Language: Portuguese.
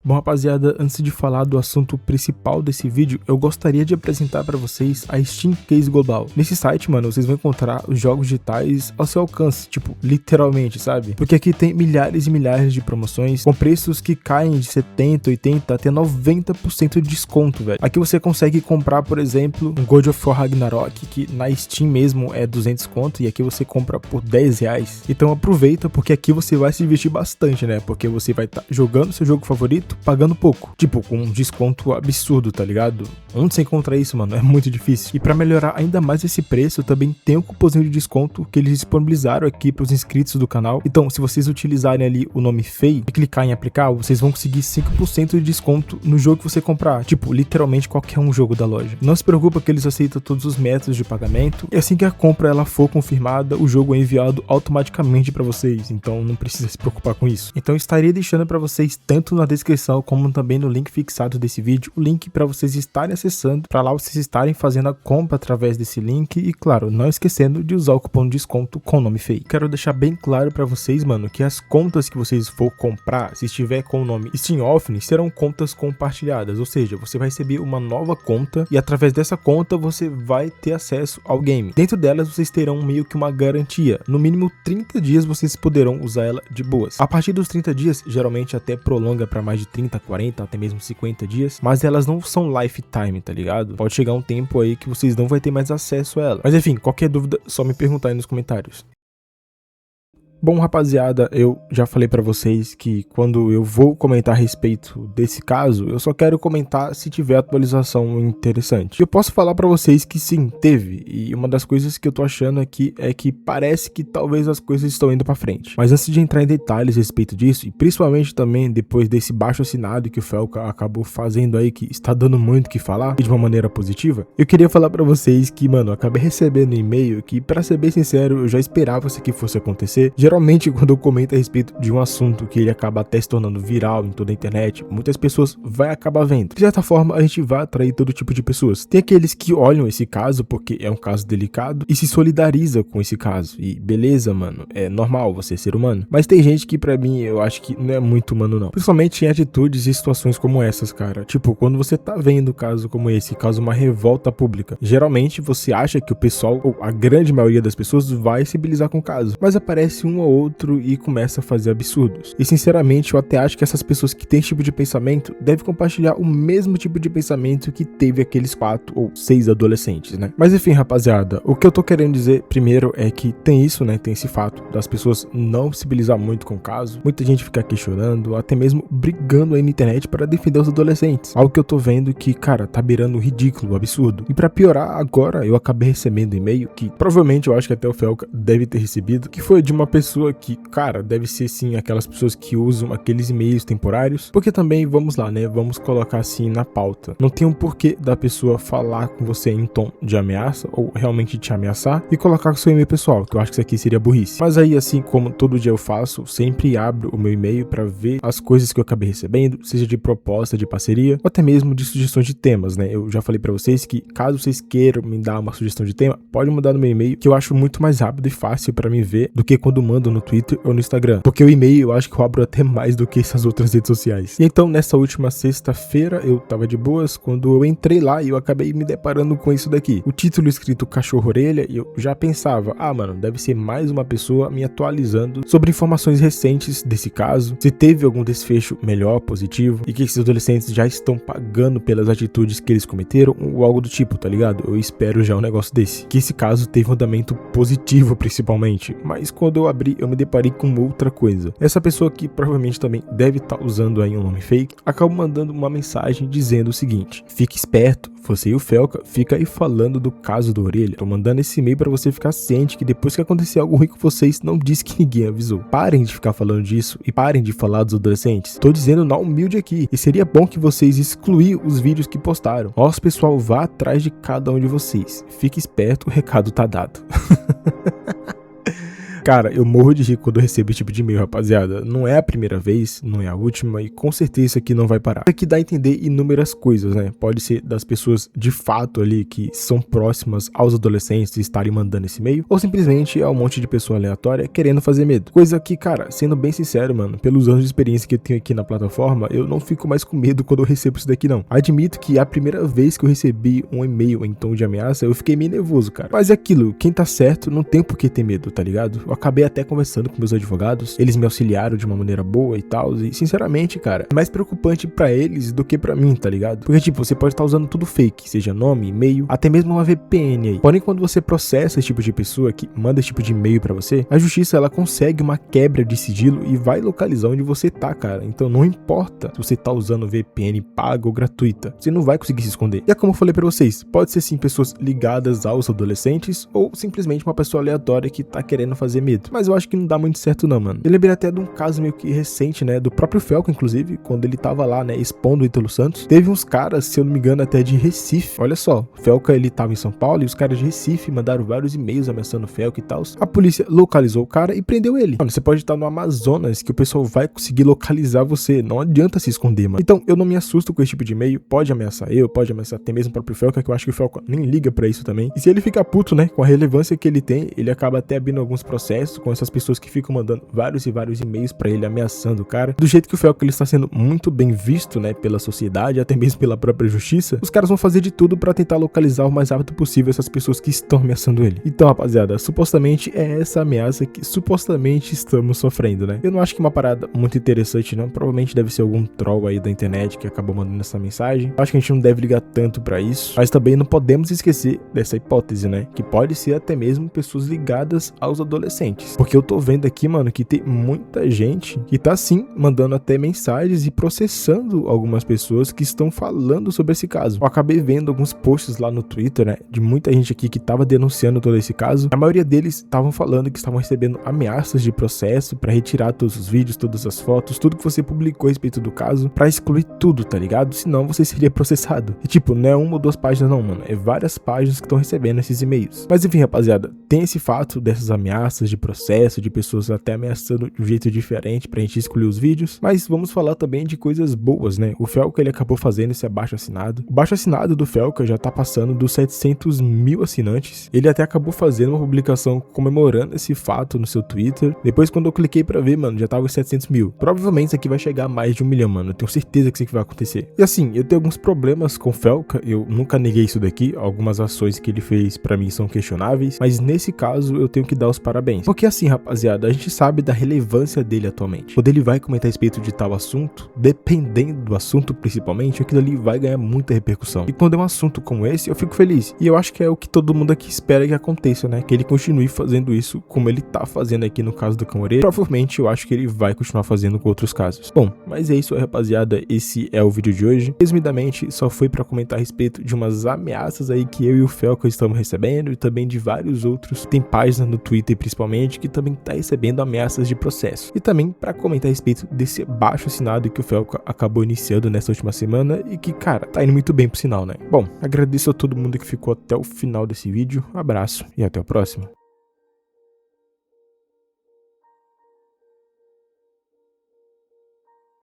Bom, rapaziada, antes de falar do assunto principal desse vídeo, eu gostaria de apresentar para vocês a Steam Case Global. Nesse site, mano, vocês vão encontrar os jogos digitais ao seu alcance, tipo, literalmente, sabe? Porque aqui tem milhares e milhares de promoções com preços que caem de 70, 80 até 90% de desconto, velho. Aqui você consegue comprar, por exemplo, um God of War Ragnarok, que na Steam mesmo é 200 conto, e aqui você compra por 10 reais. Então aproveita, porque aqui você vai se divertir bastante, né? Porque você vai estar jogando seu jogo favorito, pagando pouco. Tipo, com um desconto absurdo, tá ligado? Onde você encontra isso, mano? É muito difícil. E pra melhorar ainda mais esse preço, também tem um cupomzinho de desconto que eles disponibilizaram aqui pros inscritos do canal. Então, se vocês utilizarem ali o nome FEI e clicar em aplicar, vocês vão conseguir 5% de desconto no jogo que você comprar. Tipo, literalmente qualquer um jogo da loja. Não se preocupa que eles aceitam todos os métodos de pagamento. E assim que a compra ela for confirmada, o jogo é enviado automaticamente pra vocês. Então, não precisa se preocupar com isso. Então, eu estaria deixando pra vocês, tanto na descrição como também no link fixado desse vídeo, o link para vocês estarem acessando, para lá vocês estarem fazendo a compra através desse link e, claro, não esquecendo de usar o cupom de desconto com o nome FEI. Quero deixar bem claro para vocês, mano, que as contas que vocês for comprar, se estiver com o nome Steam Offline, serão contas compartilhadas, ou seja, você vai receber uma nova conta e através dessa conta você vai ter acesso ao game. Dentro delas vocês terão meio que uma garantia, no mínimo 30 dias vocês poderão usar ela de boas. A partir dos 30 dias, geralmente até prolonga para mais de 30, 40, até mesmo 50 dias, mas elas não são lifetime, tá ligado? Pode chegar um tempo aí que vocês não vão ter mais acesso a ela. Mas enfim, qualquer dúvida, só me perguntar aí nos comentários. Bom, rapaziada, eu já falei pra vocês que quando eu vou comentar a respeito desse caso, eu só quero comentar se tiver atualização interessante. Eu posso falar pra vocês que sim, teve, e uma das coisas que eu tô achando aqui é que parece que talvez as coisas estão indo pra frente. Mas antes de entrar em detalhes a respeito disso, e principalmente também depois desse baixo assinado que o Felca acabou fazendo aí, que está dando muito o que falar, e de uma maneira positiva, eu queria falar pra vocês que, mano, eu acabei recebendo um e-mail que, pra ser bem sincero, eu já esperava isso aqui fosse acontecer. Geralmente, quando eu comento a respeito de um assunto que ele acaba até se tornando viral em toda a internet, muitas pessoas vai acabar vendo. De certa forma, a gente vai atrair todo tipo de pessoas. Tem aqueles que olham esse caso porque é um caso delicado e se solidariza com esse caso. E beleza, mano, é normal você ser humano. Mas tem gente que pra mim, eu acho que não é muito humano não. Principalmente em atitudes e situações como essas, cara. Tipo, quando você tá vendo um caso como esse, causa uma revolta pública. Geralmente você acha que o pessoal, ou a grande maioria das pessoas, vai civilizar com o caso. Mas aparece um ou outro e começa a fazer absurdos. E sinceramente eu até acho que essas pessoas que têm esse tipo de pensamento devem compartilhar o mesmo tipo de pensamento que teve aqueles 4 ou 6 adolescentes, né? Mas enfim, rapaziada, o que eu tô querendo dizer primeiro é que tem isso, né? Tem esse fato das pessoas não civilizar muito com o caso, muita gente ficar questionando, até mesmo brigando aí na internet para defender os adolescentes. Algo que eu tô vendo que, cara, tá beirando o ridículo, o absurdo. E pra piorar, agora eu acabei recebendo um e-mail que provavelmente eu acho que até o Felca deve ter recebido, que foi de uma pessoa que, cara, deve ser sim aquelas pessoas que usam aqueles e-mails temporários, porque também, vamos lá, né, vamos colocar assim na pauta, não tem um porquê da pessoa falar com você em tom de ameaça, ou realmente te ameaçar, e colocar com seu e-mail pessoal, que eu acho que isso aqui seria burrice. Mas aí, assim como todo dia eu faço, sempre abro o meu e-mail pra ver as coisas que eu acabei recebendo, seja de proposta, de parceria, ou até mesmo de sugestões de temas, né, eu já falei pra vocês que, caso vocês queiram me dar uma sugestão de tema, pode mandar no meu e-mail, que eu acho muito mais rápido e fácil pra mim ver, do que quando mando no Twitter ou no Instagram, porque o e-mail eu acho que eu abro até mais do que essas outras redes sociais. E então nessa última sexta-feira eu tava de boas quando eu entrei lá e eu acabei me deparando com isso daqui, o título escrito Cachorro Orelha, e eu já pensava, mano, deve ser mais uma pessoa me atualizando sobre informações recentes desse caso, se teve algum desfecho melhor, positivo, e que esses adolescentes já estão pagando pelas atitudes que eles cometeram, ou algo do tipo, tá ligado? Eu espero já um negócio desse, que esse caso teve um andamento positivo principalmente, mas quando eu abri eu me deparei com outra coisa. Essa pessoa que provavelmente também deve estar usando aí um nome fake, acabou mandando uma mensagem dizendo o seguinte: fique esperto, você e o Felca fica aí falando do caso do Orelha. Tô mandando esse e-mail pra você ficar ciente que depois que acontecer algo ruim com vocês, não diz que ninguém avisou. Parem de ficar falando disso e parem de falar dos adolescentes. Tô dizendo na humilde aqui, e seria bom que vocês excluíram os vídeos que postaram. Nosso pessoal vá atrás de cada um de vocês. Fique esperto, o recado tá dado. Cara, eu morro de rir quando eu recebo esse tipo de e-mail, rapaziada. Não é a primeira vez, não é a última e com certeza isso aqui não vai parar. Isso aqui dá a entender inúmeras coisas, né? Pode ser das pessoas de fato ali que são próximas aos adolescentes estarem mandando esse e-mail, ou simplesmente é um monte de pessoa aleatória querendo fazer medo. Coisa que, cara, sendo bem sincero, mano, pelos anos de experiência que eu tenho aqui na plataforma, eu não fico mais com medo quando eu recebo isso daqui, não. Admito que a primeira vez que eu recebi um e-mail em tom de ameaça, eu fiquei meio nervoso, cara. Mas é aquilo, quem tá certo não tem por que ter medo, tá ligado? Eu acabei até conversando com meus advogados, eles me auxiliaram de uma maneira boa e tal, e sinceramente, cara, é mais preocupante pra eles do que pra mim, tá ligado? Porque, tipo, você pode estar usando tudo fake, seja nome, e-mail, até mesmo uma VPN aí. Porém, quando você processa esse tipo de pessoa que manda esse tipo de e-mail pra você, a justiça, ela consegue uma quebra de sigilo e vai localizar onde você tá, cara. Então, não importa se você tá usando VPN paga ou gratuita, você não vai conseguir se esconder. E é como eu falei pra vocês, pode ser sim pessoas ligadas aos adolescentes ou simplesmente uma pessoa aleatória que tá querendo fazer medo. Mas eu acho que não dá muito certo não, mano. Eu lembrei até de um caso meio que recente, né, do próprio Felca, inclusive, quando ele tava lá, né, expondo o Ítalo Santos. Teve uns caras, se eu não me engano, até de Recife. Olha só, o Felca, ele tava em São Paulo e os caras de Recife mandaram vários e-mails ameaçando o Felca e tal. A polícia localizou o cara e prendeu ele. Mano, você pode estar no Amazonas que o pessoal vai conseguir localizar você. Não adianta se esconder, mano. Então, eu não me assusto com esse tipo de e-mail. Pode ameaçar eu, pode ameaçar até mesmo o próprio Felca, que eu acho que o Felca nem liga pra isso também. E se ele ficar puto, né, com a relevância que ele tem, ele acaba até abrindo alguns processos com essas pessoas que ficam mandando vários e vários e-mails pra ele ameaçando o cara. Do jeito que o Felca, ele está sendo muito bem visto, né, pela sociedade, até mesmo pela própria justiça, os caras vão fazer de tudo pra tentar localizar o mais rápido possível essas pessoas que estão ameaçando ele. Então, rapaziada, supostamente é essa ameaça que supostamente estamos sofrendo, né? Eu não acho que é uma parada muito interessante, não. Provavelmente deve ser algum troll aí da internet que acabou mandando essa mensagem. Eu acho que a gente não deve ligar tanto pra isso, mas também não podemos esquecer dessa hipótese, né? Que pode ser até mesmo pessoas ligadas aos adolescentes. Porque eu tô vendo aqui, mano, que tem muita gente que tá sim mandando até mensagens e processando algumas pessoas que estão falando sobre esse caso. Eu acabei vendo alguns posts lá no Twitter, né, de muita gente aqui que tava denunciando todo esse caso. A maioria deles estavam falando que estavam recebendo ameaças de processo pra retirar todos os vídeos, todas as fotos, tudo que você publicou a respeito do caso, pra excluir tudo, tá ligado? Senão você seria processado. E tipo, não é uma ou duas páginas não, mano, é várias páginas que estão recebendo esses e-mails. Mas enfim, rapaziada, tem esse fato dessas ameaças de processo, de pessoas até ameaçando de um jeito diferente pra gente excluir os vídeos, mas vamos falar também de coisas boas, né? O Felca, ele acabou fazendo esse abaixo-assinado. O abaixo-assinado do Felca já tá passando dos 700 mil assinantes. Ele até acabou fazendo uma publicação comemorando esse fato no seu Twitter. Depois, quando eu cliquei pra ver, mano, já tava os 700 mil. Provavelmente isso aqui vai chegar a mais de 1 milhão, mano. Eu tenho certeza que isso aqui vai acontecer. E assim, eu tenho alguns problemas com o Felca. Eu nunca neguei isso daqui. Algumas ações que ele fez pra mim são questionáveis. Mas nesse caso, eu tenho que dar os parabéns. Porque assim, rapaziada, a gente sabe da relevância dele atualmente. Quando ele vai comentar a respeito de tal assunto, dependendo do assunto principalmente, aquilo ali vai ganhar muita repercussão. E quando é um assunto como esse, eu fico feliz. E eu acho que é o que todo mundo aqui espera que aconteça, né? Que ele continue fazendo isso como ele tá fazendo aqui no caso do Cão Orelha. Provavelmente eu acho que ele vai continuar fazendo com outros casos. Bom, mas é isso aí, rapaziada. Esse é o vídeo de hoje. Resumidamente, só foi pra comentar a respeito de umas ameaças aí que eu e o Felca estamos recebendo e também de vários outros. Tem página no Twitter principalmente que também tá recebendo ameaças de processo. E também pra comentar a respeito desse abaixo-assinado que o Felca acabou iniciando nessa última semana e que, cara, tá indo muito bem pro sinal, né? Bom, agradeço a todo mundo que ficou até o final desse vídeo. Abraço e até o próximo.